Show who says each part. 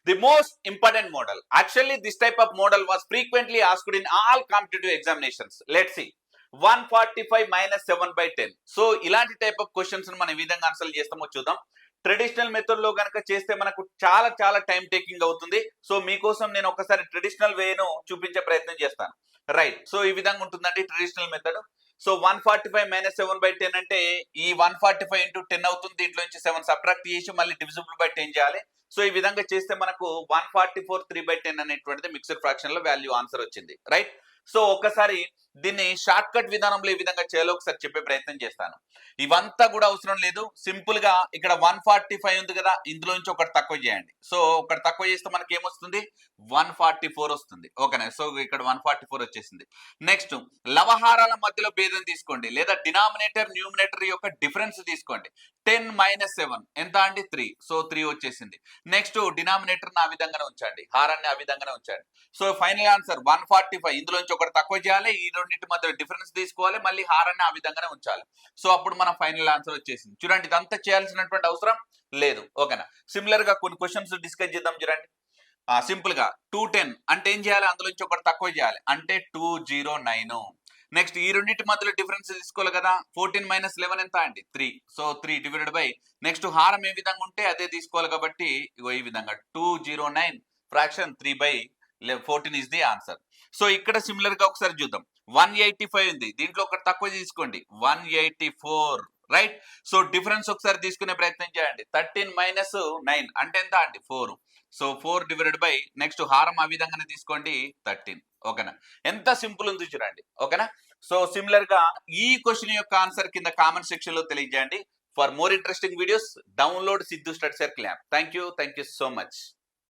Speaker 1: The most important model. Actually, this type of model was frequently asked in all competitive examinations. Let's see. 145 minus 7 by 10. So ఇలాంటి type of questions మనం ఏ విధంగా answer చేస్తామో చూద్దాం. Traditional method లో కనుక చేస్తే మనకు చాలా చాలా టైం టేకింగ్ అవుతుంది. సో మీకోసం నేను ఒకసారి ట్రెడిషనల్ వేను చూపించే ప్రయత్నం చేస్తాను. రైట్, సో ఈ విధంగా ఉంటుందండి traditional method. So 145 minus 7 by 10 అంటే ఈ 145 ఇంటూ 10 అవుతుంది. దీంట్లో నుంచి 7 సబ్ట్రాక్ట్ చేసి మళ్ళీ డివిజిబుల్ బై 10 చేయాలి. సో ఈ విధంగా చేస్తే మనకు 144 3/10 అనేటువంటిది మిక్స్డ్ ఫ్రాక్షన్ లో వాల్యూ ఆన్సర్ వచ్చింది. రైట్, సో ఒకసారి దీన్ని షార్ట్ కట్ విధానంలో ఏ విధంగా చేయాలో ఒకసారి చెప్పే ప్రయత్నం చేస్తాను. ఇవంతా కూడా అవసరం లేదు. సింపుల్ గా ఇక్కడ 145 ఉంది కదా, ఇందులో నుంచి ఒకటి తక్కువ చేయండి. సో ఒకటి తక్కువ చేస్తే మనకి ఏమొస్తుంది, 144 వస్తుంది. ఓకేనా, సో ఇక్కడ 144 వచ్చేసింది. నెక్స్ట్ లవహారాల మధ్యలో భేదం తీసుకోండి, లేదా డినామినేటర్ న్యూమినేటర్ యొక్క డిఫరెన్స్ తీసుకోండి. 10 మైనస్ 7 ఎంత అండి, 3. సో 3 వచ్చేసింది. నెక్స్ట్ డినామినేటర్ ఆ విధంగానే ఉంచండి, హారాన్ని ఆ విధంగానే ఉంచండి. So final answer 145. ఇందులో నుంచి ఒకటి తక్కువ చేయాలి, ఈ రెండింటి మధ్య డిఫరెన్స్ తీసుకోవాలి, మళ్ళీ హారాన్ని ఆ విధంగానే ఉంచాలి. సో అప్పుడు మన ఫైనల్ ఆన్సర్ వచ్చేసింది. చూడండి, ఇదంతా చేయాల్సినటువంటి అవసరం లేదు. ఓకేనా, సిమిలర్ గా కొన్ని క్వశ్చన్స్ డిస్కస్ చేద్దాం. చూడండి, సింపుల్ గా 210 అంటే ఏం చేయాలి, అందులో నుంచి ఒకటి తక్కువ చేయాలి, అంటే 209. నెక్స్ట్ ఈ రెండింటి మధ్యలో డిఫరెన్స్ తీసుకోవాలి కదా, 14 మైనస్ 11 ఎంత అండి, 3. సో 3 డివైడెడ్ బై నెక్స్ట్ హారం ఏ విధంగా ఉంటే అదే తీసుకోవాలి కాబట్టి ఇగో ఈ విధంగా 209 fraction 3/14 is the answer. So ఇక్కడ సిమిలర్ గా ఒకసారి చూద్దాం. 185 ఉంది, దీంట్లో ఒకటి తక్కువ తీసుకోండి, 184. రైట్, సో డిఫరెన్స్ ఒకసారి తీసుకునే ప్రయత్నం చేయండి. 13 మైనస్ 9 అంటే ఎంత అండి, 4. సో 4 డివైడెడ్ బై నెక్స్ట్ హారం ఆ విధంగానే తీసుకోండి, 13. ఓకేనా, ఎంత సింపుల్ ఉంది చూడండి. ఓకేనా, సో సిమిలర్ గా ఈ క్వశ్చన్ యొక్క ఆన్సర్ కింద కామెంట్ సెక్షన్ లో తెలియజేయండి. For more interesting videos download Siddhu study circle app. Thank you so much.